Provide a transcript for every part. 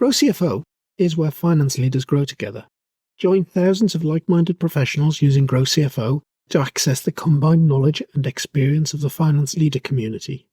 Grow CFO is where finance leaders grow together. Join thousands of like-minded professionals using Grow CFO to access the combined knowledge and experience of the finance leader community.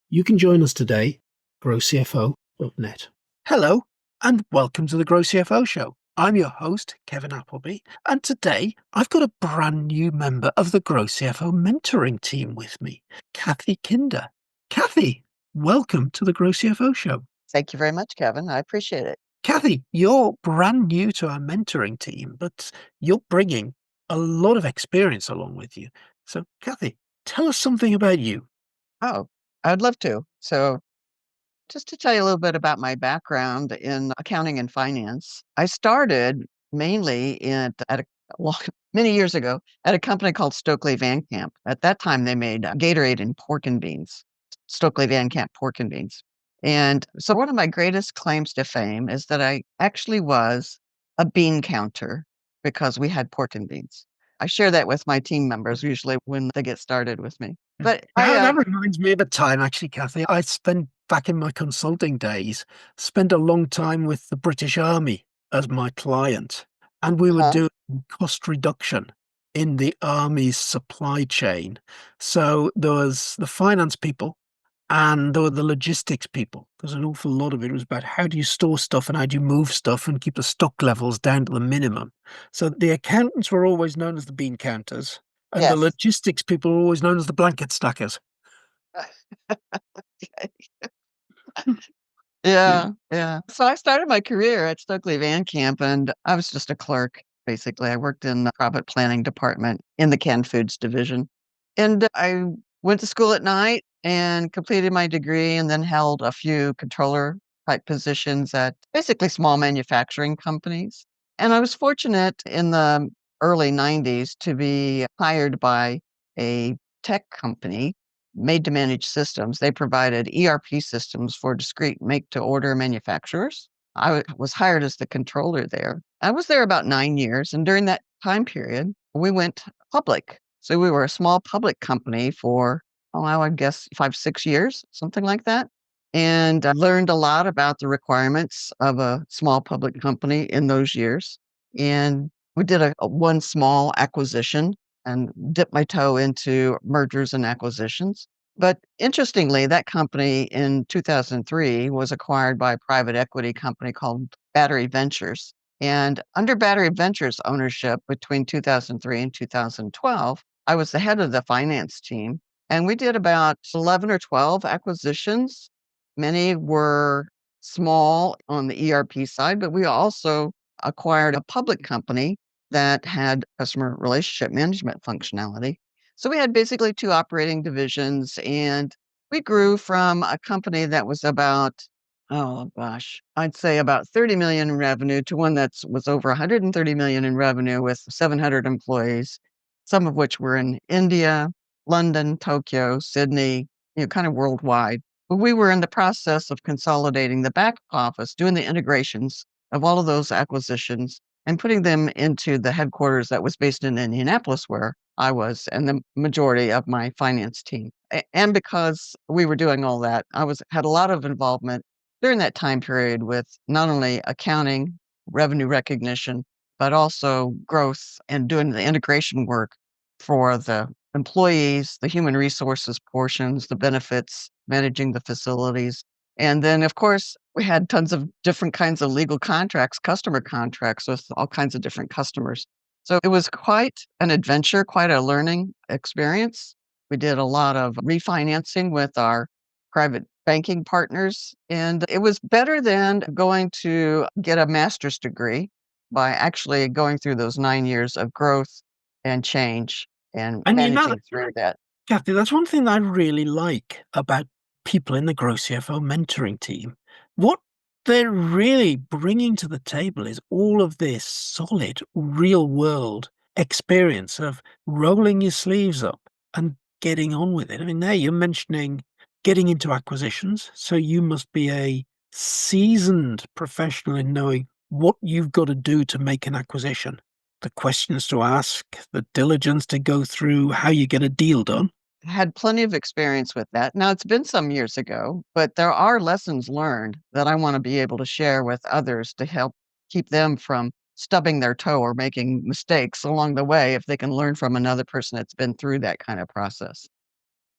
You can join us today, growcfo.net. Hello, and welcome to the Grow CFO Show. I'm your host, Kevin Appleby, and today I've got a brand new member of the Grow CFO mentoring team with me, Kathy Kinder. Kathy, welcome to the Grow CFO Show. Thank you very much, Kevin. I appreciate it. Kathy, you're brand new to our mentoring team, but you're bringing a lot of experience along with you. So, Kathy, tell us something about you. Oh, I'd love to. So, just to tell you a little bit about my background in accounting and finance, I started mainly well, many years ago at a company called Stokely Van Camp. At that time, they made Gatorade and pork and beans, Stokely Van Camp pork and beans. And so, one of my greatest claims to fame is that I actually was a bean counter because we had pork and beans. I share that with my team members usually when they get started with me. But That reminds me of a time, actually, Kathy. I spent back in my consulting days, spent a long time with the British Army as my client, and we were uh, doing cost reduction in the Army's supply chain. So there was the finance people and there were the logistics people. There's an awful lot of it. It was about how do you store stuff and how do you move stuff and keep the stock levels down to the minimum. So the accountants were always known as the bean counters, and the yes. logistics people were always known as the blanket stackers. Yeah, yeah. So I started my career at Stokely Van Camp, and I was just a clerk, basically. I worked in the profit planning department in the canned foods division. And I went to school at night and completed my degree and then held a few controller type positions at basically small manufacturing companies. And I was fortunate in the early 90s to be hired by a tech company made to manage systems. They provided ERP systems for discrete make to order manufacturers. Was hired as the controller there. I was there about 9 years. And during that time period, we went public. So we were a small public company for, I guess 5, 6 years, something like that. And I learned a lot about the requirements of a small public company in those years. And we did a one small acquisition and dipped my toe into mergers and acquisitions. But interestingly, that company in 2003 was acquired by a private equity company called Battery Ventures. And under Battery Ventures ownership between 2003 and 2012, I was the head of the finance team. And we did about 11 or 12 acquisitions. Many were small on the ERP side, but we also acquired a public company that had customer relationship management functionality. So we had basically two operating divisions, and we grew from a company that was about, oh gosh, I'd say about 30 million in revenue to one that was over 130 million in revenue with 700 employees, some of which were in India, London, Tokyo, Sydney, kind of worldwide. But we were in the process of consolidating the back office, doing the integrations of all of those acquisitions and putting them into the headquarters that was based in Indianapolis, where I was, and the majority of my finance team. And because we were doing all that, had a lot of involvement during that time period with not only accounting, revenue recognition, but also growth and doing the integration work for the employees, the human resources portions, the benefits, managing the facilities. And then, of course, we had tons of different kinds of legal contracts, customer contracts with all kinds of different customers. So it was quite an adventure, quite a learning experience. We did a lot of refinancing with our private banking partners, and it was better than going to get a master's degree by actually going through those 9 years of growth and change and And managing through that. Kathy, that's one thing that I really like about people in the Grow CFO mentoring team. What they're really bringing to the table is all of this solid, real world experience of rolling your sleeves up and getting on with it. I mean, there you're mentioning getting into acquisitions. So you must be a seasoned professional in knowing what you've got to do to make an acquisition, the questions to ask, the diligence to go through, how you get a deal done. had plenty of experience with that. Now, it's been some years ago, but there are lessons learned that I want to be able to share with others to help keep them from stubbing their toe or making mistakes along the way if they can learn from another person that's been through that kind of process.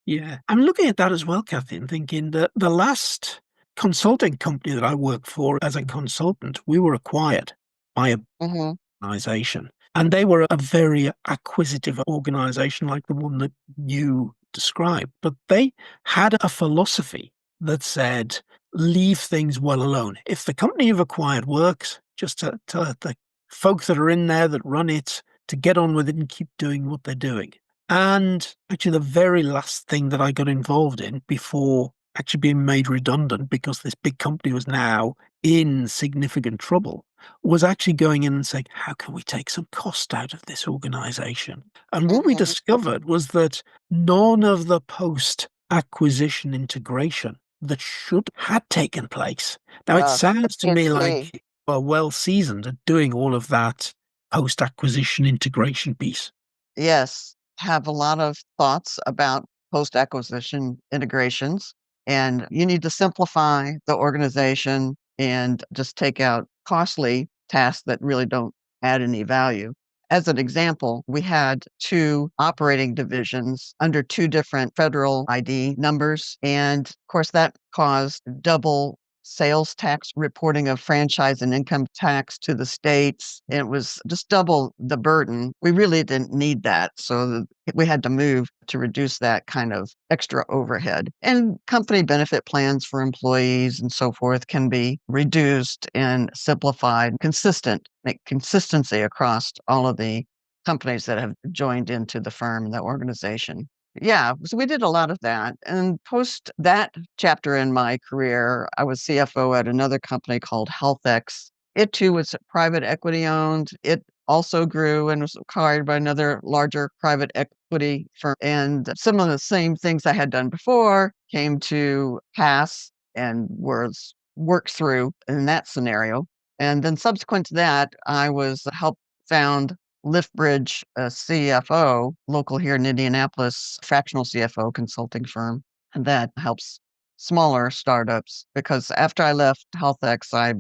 Yeah. I'm looking at that as well, Kathy, and thinking that the last consulting company that I worked for as a consultant, we were acquired by a Hmm. organization. And they were a very acquisitive organization like the one that you described. But they had a philosophy that said, leave things well alone. If the company you've acquired works, just to let the folks that are in there that run it to get on with it and keep doing what they're doing. And actually, the very last thing that I got involved in before actually being made redundant because this big company was now in significant trouble was actually going in and saying, how can we take some cost out of this organization? And what we Hmm. discovered was that none of the post acquisition integration that should had taken place. Now, it sounds to me PTSD. like we're well seasoned at doing all of that post acquisition integration piece. Yes, have a lot of thoughts about post-acquisition integrations, and you need to simplify the organization and just take out costly tasks that really don't add any value. As an example, we had 2 operating divisions under 2 different federal ID numbers, and of course, that caused double sales tax reporting of franchise and income tax to the states. It was just double the burden. We really didn't need that. So we had to move to reduce that kind of extra overhead. And company benefit plans for employees and so forth can be reduced and simplified, consistent, make consistency across all of the companies that have joined into the firm, the organization. Yeah, so we did a lot of that. And post that chapter in my career, I was CFO at another company called HealthX. It too was private equity owned. It also grew and was acquired by another larger private equity firm. And some of the same things I had done before came to pass and was worked through in that scenario. And then subsequent to that, I was helped found LiftBridge, CFO, local here in Indianapolis, fractional CFO consulting firm, and that helps smaller startups. Because after I left HealthX, I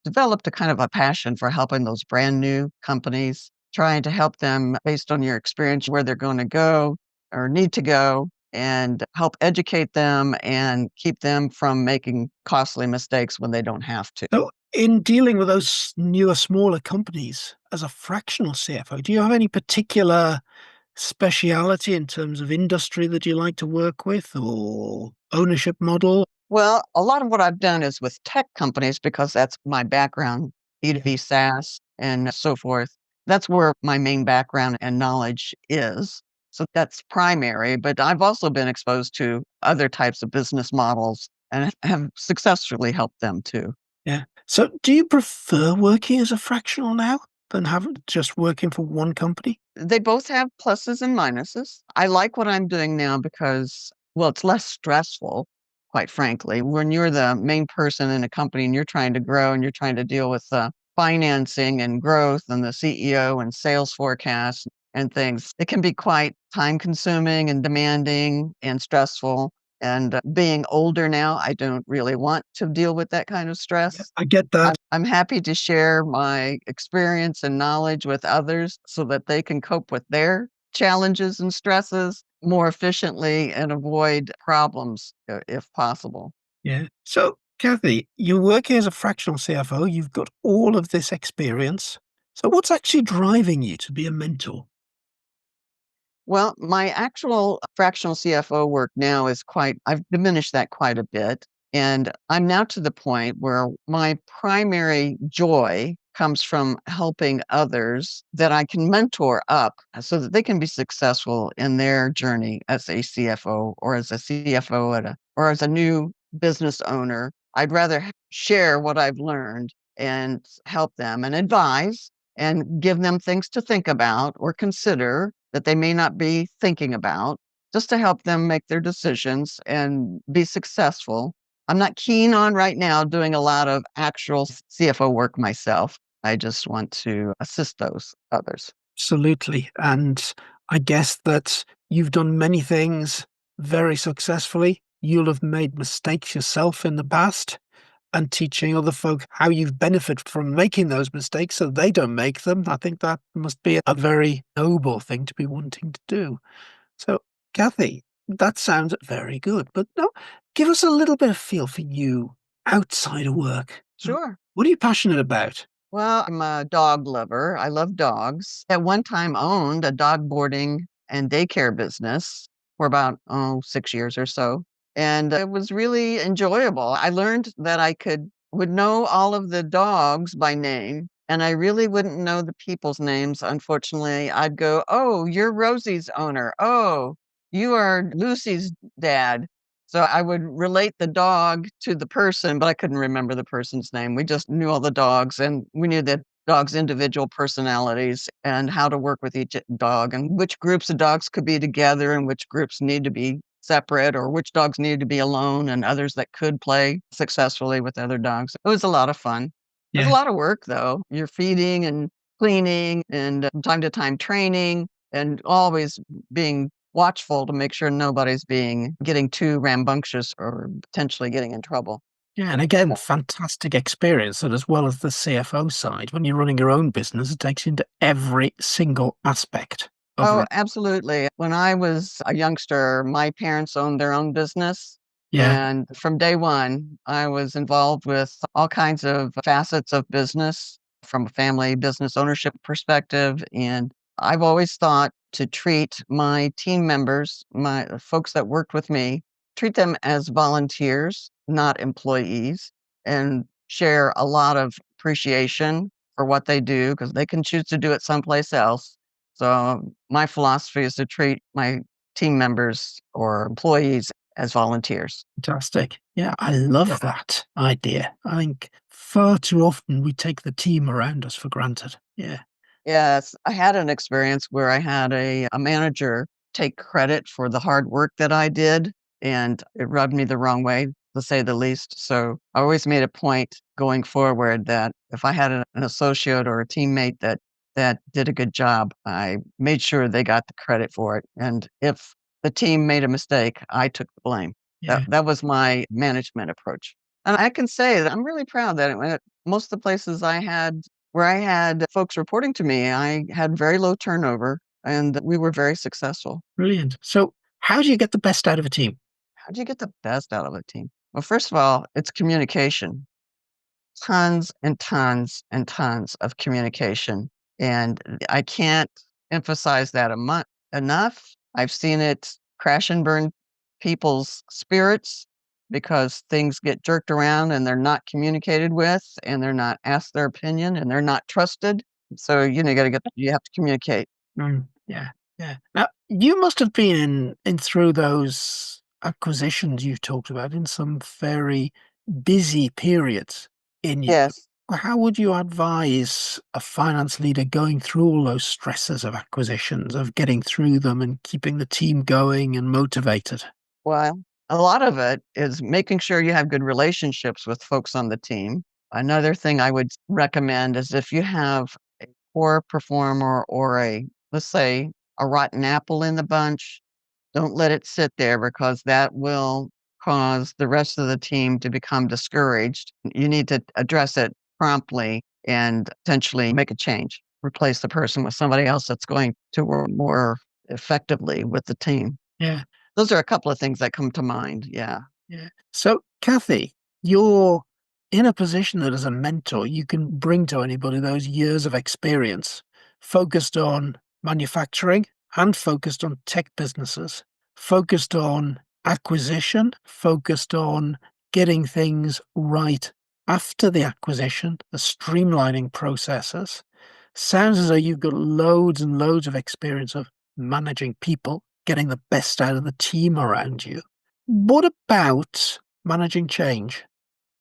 developed a kind of a passion for helping those brand new companies, trying to help them based on your experience where they're going to go or need to go, and help educate them and keep them from making costly mistakes when they don't have to. So, in dealing with those newer, smaller companies as a fractional CFO, do you have any particular speciality in terms of industry that you like to work with or ownership model? Well, a lot of what I've done is with tech companies because that's my background, Yeah. B2B SaaS and so forth. That's where my main background and knowledge is. So that's primary, but I've also been exposed to other types of business models and have successfully helped them too. Yeah. So, do you prefer working as a fractional now than having just working for one company? They both have pluses and minuses. I like what I'm doing now because, well, it's less stressful, quite frankly. When you're the main person in a company and you're trying to grow and you're trying to deal with financing and growth and the CEO and sales forecasts and things, it can be quite time consuming and demanding and stressful. And being older now, I don't really want to deal with that kind of Yeah, stress. I get I'm that. I'm happy to share my experience and knowledge with others so that they can cope with their challenges and stresses more efficiently and avoid problems if possible. Yeah. So, Kathy, you're working as a fractional CFO, you've got all of this experience. So, what's actually driving you to be a mentor? Well, my actual fractional CFO work now is I've diminished that quite a bit. And I'm now to the point where my primary joy comes from helping others that I can mentor up so that they can be successful in their journey as a CFO or as a CFO or as a new business owner. I'd rather share what I've learned and help them and advise and give them things to think about or consider that they may not be thinking about, just to help them make their decisions and be successful. I'm not keen on right now doing a lot of actual CFO work myself. I just want to assist those others. Absolutely. And I guess that you've done many things very successfully. You'll have made mistakes yourself in the past, and teaching other folk how you've benefited from making those mistakes so they don't make them. I think that must be a very noble thing to be wanting to do. So, Kathy, that sounds very good. But no, give us a little bit of feel for you outside of work. Sure. What are you passionate about? Well, I'm a dog lover. I love dogs. At one time owned a dog boarding and daycare business for about, 6 years or so, and it was really enjoyable. I learned that I would know all of the dogs by name, and I really wouldn't know the people's names, unfortunately. I'd go, "Oh, you're Rosie's owner. Oh, you are Lucy's dad." So I would relate the dog to the person, but I couldn't remember the person's name. We just knew all the dogs, and we knew the dog's individual personalities and how to work with each dog and which groups of dogs could be together and which groups need to be separate or which dogs needed to be alone and others that could play successfully with other dogs. It was a lot of fun. It was a Yeah. lot of work though. You're feeding and cleaning and from time to time training and always being watchful to make sure nobody's getting too rambunctious or potentially getting in trouble. Yeah, and again, fantastic experience that as well as the CFO side, when you're running your own business, it takes you into every single aspect of Oh, run. absolutely. When I was a youngster, my parents owned their own business. Yeah, And from day one, I was involved with all kinds of facets of business from a family business ownership perspective. And I've always thought to treat my team members, my folks that worked with me, treat them as volunteers, not employees, and share a lot of appreciation for what they do because they can choose to do it someplace else. So my philosophy is to treat my team members or employees as volunteers. fantastic. Yeah, I love that idea. I think far too often we take the team around us for granted. Yeah, Yes, I had an experience where I had a manager take credit for the hard work that I did, and it rubbed me the wrong way, to say the least. So I always made a point going forward that if I had an associate or a teammate that did a good job, I made sure they got the credit for it. And if the team made a mistake, I took the blame. That yeah, that was my management approach. And I can say that I'm really proud that most of the places where I had folks reporting to me, I had very low turnover and we were very successful. brilliant. So, how do you get the best out of a team? How do you get the best out of a team? Well, first of all, it's communication. Tons and tons and tons of communication. And I can't emphasize that enough. I've seen it crash and burn people's spirits because things get jerked around and they're not communicated with and they're not asked their opinion and they're not trusted. So, you have to communicate. Yeah, yeah. Now, you must have been in through those acquisitions you talked about in some very busy periods in you. Yes. How would you advise a finance leader going through all those stresses of acquisitions, of getting through them and keeping the team going and motivated? Well, a lot of it is making sure you have good relationships with folks on the team. Another thing I would recommend is if you have a poor performer or let's say, a rotten apple in the bunch, don't let it sit there because that will cause the rest of the team to become discouraged. You need to address it promptly and potentially make a change. Replace the person with somebody else that's going to work more effectively with the team. Yeah. Those are a couple of things that come to mind, yeah. Yeah. So, Kathy, you're in a position that as a mentor, you can bring to anybody those years of experience focused on manufacturing and focused on tech businesses, focused on acquisition, focused on getting things right after the acquisition, the streamlining processes. Sounds as though you've got loads and loads of experience of managing people, getting the best out of the team around you. What about managing change?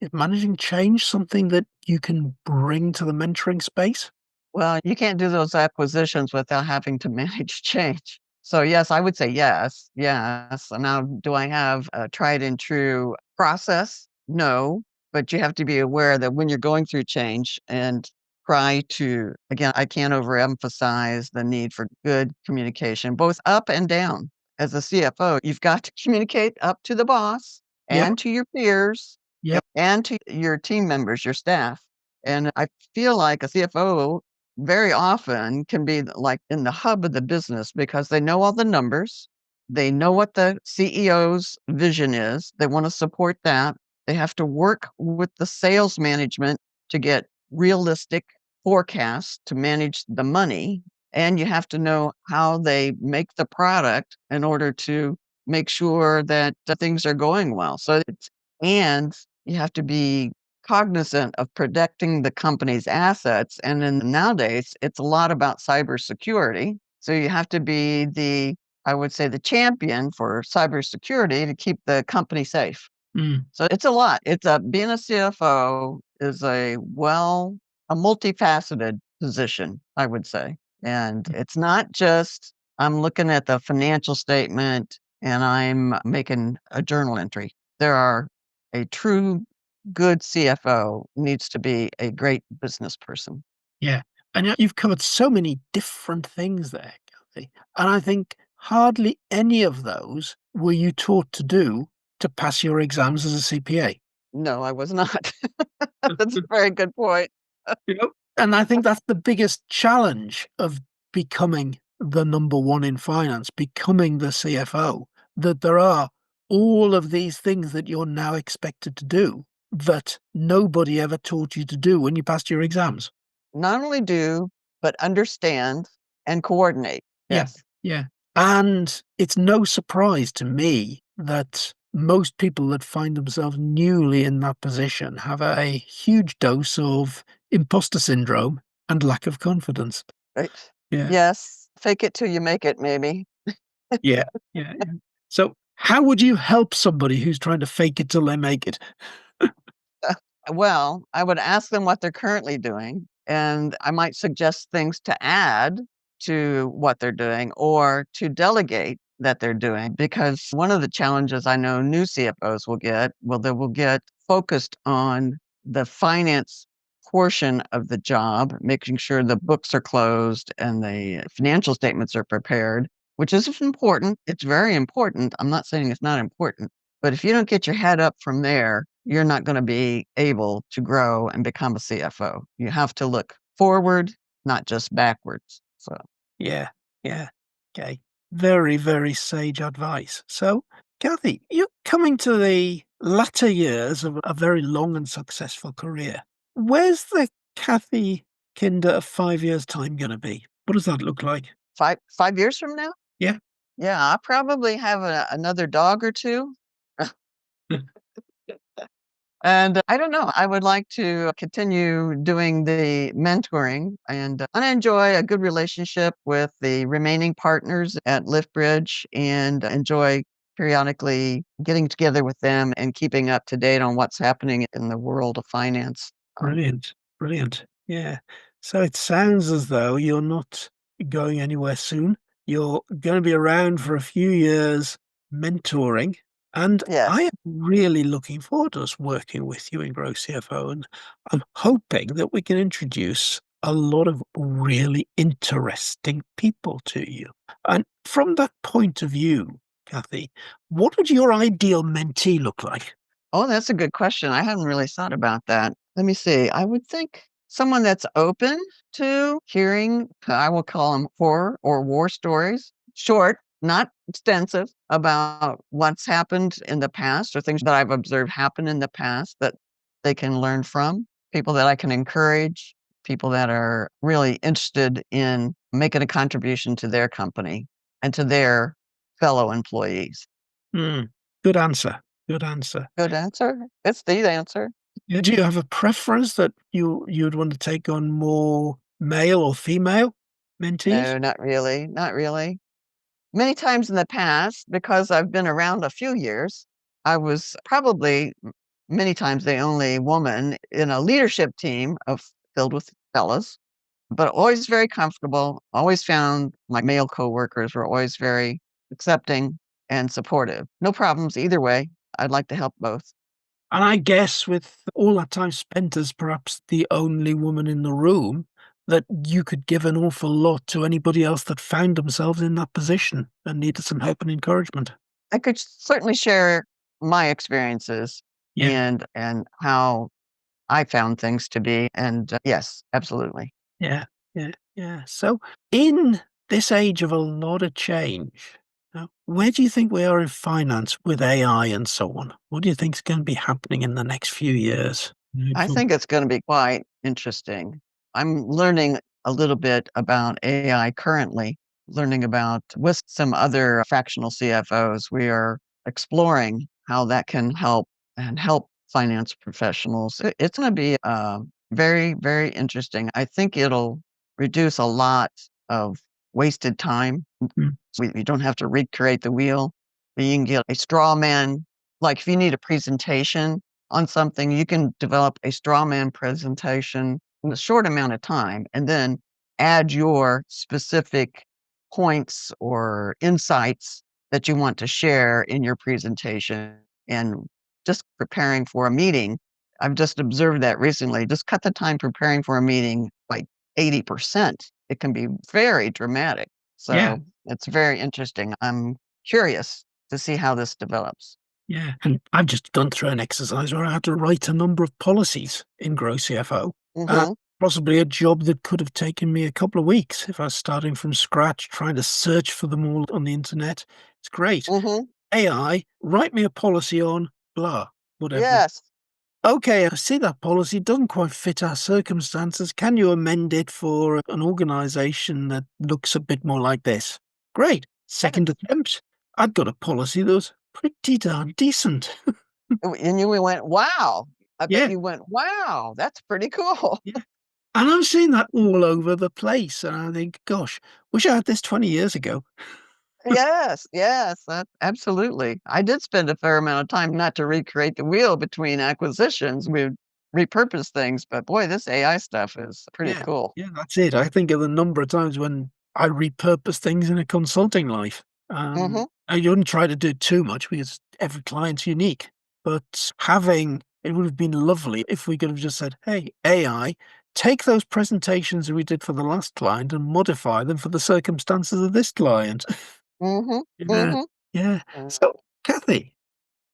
Is managing change something that you can bring to the mentoring space? Well, you can't do those acquisitions without having to manage change. So, yes, I would say yes, yes. Now, do I have a tried and true process? No, but you have to be aware that when you're going through change and try to, again, I can't overemphasize the need for good communication, both up and down. As a CFO, you've got to communicate up to the boss Yep. and to your peers Yep. and to your team members, your staff. And I feel like a CFO very often can be like in the hub of the business because they know all the numbers. They know what the CEO's vision is. They want to support that. They have to work with the sales management to get realistic forecasts to manage the money. And you have to know how they make the product in order to make sure that things are going well. And you have to be cognizant of protecting the company's assets. And then nowadays, it's a lot about cybersecurity. So you have to be I would say, the champion for cybersecurity to keep the company safe. Mm. So it's a lot. Being a CFO is a multifaceted position, I would say. And it's not just I'm looking at the financial statement and I'm making a journal entry. A true good CFO needs to be a great business person. Yeah. And you've covered so many different things there, Kathy. And I think hardly any of those were you taught to do to pass your exams as a CPA. No, I was not. That's a very good point. Yep. And I think that's the biggest challenge of becoming the number one in finance, becoming the CFO, that there are all of these things that you're now expected to do that nobody ever taught you to do when you passed your exams. Not only do, but understand and coordinate. Yeah, Yes. yeah. And it's no surprise to me that most people that find themselves newly in that position have a huge dose of imposter syndrome and lack of confidence. Right. Yeah, Yes. Fake it till you make it, maybe. yeah, yeah, yeah. So, how would you help somebody who's trying to fake it till they make it? Well, I would ask them what they're currently doing, and I might suggest things to add to what they're doing or to delegate that they're doing. Because one of the challenges I know new CFOs they will get focused on the finance portion of the job, making sure the books are closed and the financial statements are prepared, which is important. It's very important. I'm not saying it's not important. But if you don't get your head up from there, you're not going to be able to grow and become a CFO. You have to look forward, not just backwards. So, Yeah, yeah. Okay. Very, very sage advice. So, Kathy, you're coming to the latter years of a very long and successful career. Where's the Kathy Kinder of 5 years' time going to be? What does that look like? 5 years from now, Yeah. yeah, I probably have another dog or two. And I don't know. I would like to continue doing the mentoring and I enjoy a good relationship with the remaining partners at LiftBridge and enjoy periodically getting together with them and keeping up to date on what's happening in the world of finance. Brilliant. Brilliant. Yeah. So it sounds as though you're not going anywhere soon. You're going to be around for a few years mentoring. And I Yes. am really looking forward to us working with you in Grow CFO. And I'm hoping that we can introduce a lot of really interesting people to you. And from that point of view, Kathy, what would your ideal mentee look like? Oh, that's a good question. I hadn't really thought about that. Let me see. I would think someone that's open to hearing, I will call them horror or war stories, short, not extensive, about what's happened in the past or things that I've observed happen in the past that they can learn from, people that I can encourage, people that are really interested in making a contribution to their company and to their fellow employees. Hmm. Good answer. Good answer. Good answer. It's the answer. Yeah, do you have a preference that you'd want to take on more male or female mentees? No, not really, not really. Many times in the past, because I've been around a few years, I was probably many times the only woman in a leadership team filled with fellas, but always very comfortable. Always found my male coworkers were always very accepting and supportive. No problems either way. I'd like to help both. And I guess with all that time spent as perhaps the only woman in the room, that you could give an awful lot to anybody else that found themselves in that position and needed some help and encouragement. I could certainly share my experiences Yeah, and how I found things to be, and, yes, absolutely. yeah, yeah, yeah. So in this age of a lot of change, where do you think we are in finance with AI and so on? What do you think is going to be happening in the next few years? I From think it's gonna be quite interesting. I'm learning a little bit about AI currently, learning about with some other fractional CFOs. We are exploring how that can help and help finance professionals. It's gonna be, very, very interesting. I think it'll reduce a lot of wasted time. mm, We don't have to recreate the wheel. You can get a straw man. Like if you need a presentation on something, you can develop a straw man presentation in a short amount of time and then add your specific points or insights that you want to share in your presentation. And just preparing for a meeting, I've just observed that recently. Just cut the time preparing for a meeting like 80%. It can be very dramatic. yeah, So it's very interesting. I'm curious to see how this develops. yeah. And I've just gone through an exercise where I had to write a number of policies in Grow CFO. Mhm, Possibly a job that could have taken me a couple of weeks if I was starting from scratch, trying to search for them all on the internet. It's great. mhm. AI, write me a policy on blah, whatever. Yes. Okay, I see that policy doesn't quite fit our circumstances. Can you amend it for an organization that looks a bit more like this? Great. Second Yes. attempt. I'd got a policy that was pretty darn decent. And you went, "Wow." I bet Yeah, you went, "Wow, that's pretty cool." yeah. And I'm seeing that all over the place. And I think, gosh, wish I had this 20 years ago. Yes, yes, absolutely. I did spend a fair amount of time not to recreate the wheel between acquisitions. We repurpose things, but boy, this AI stuff is pretty Yeah, cool. yeah, that's it. I think of the number of times when I repurpose things in a consulting life. Mhm. I wouldn't try to do too much because every client's unique. But it would have been lovely if we could have just said, hey, AI, take those presentations we did for the last client and modify them for the circumstances of this client. Mhm. Yeah, Mhm. yeah. Mm. So, Kathy,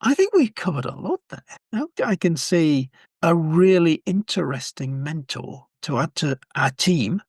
I think we've covered a lot there. Now I can see a really interesting mentor to add to our team,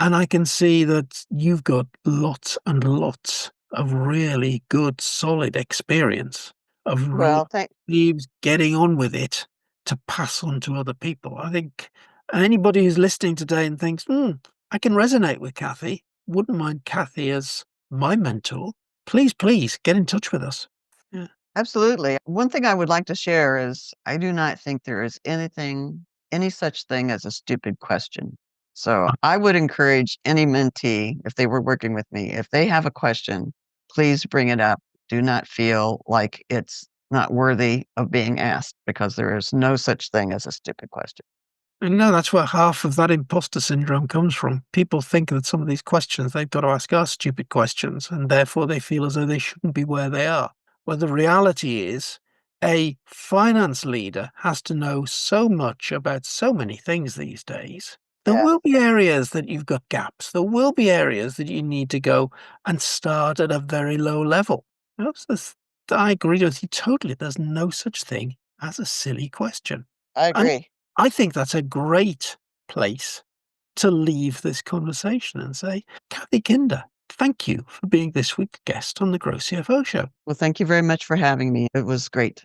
and I can see that you've got lots and lots of really good, solid experience of rolling Well, thank sleeves, getting on with it to pass on to other people. I think anybody who's listening today and thinks, I can resonate with Kathy, wouldn't mind Kathy as my mentor, please get in touch with us. Yeah. Absolutely. One thing I would like to share is I do not think there is any such thing as a stupid question. So I would encourage any mentee, if they were working with me, if they have a question, please bring it up. Do not feel like it's not worthy of being asked because there is no such thing as a stupid question. And no, that's where half of that imposter syndrome comes from. People think that some of these questions they've got to ask are stupid questions, and therefore they feel as though they shouldn't be where they are. Well, the reality is, a finance leader has to know so much about so many things these days. There Yeah, will be areas that you've got gaps. There will be areas that you need to go and start at a very low level. I agree with you totally. There's no such thing as a silly question. I And agree. I think that's a great place to leave this conversation and say, Kathy Kinder, thank you for being this week's guest on the Grow CFO Show. Well, thank you very much for having me. It was great.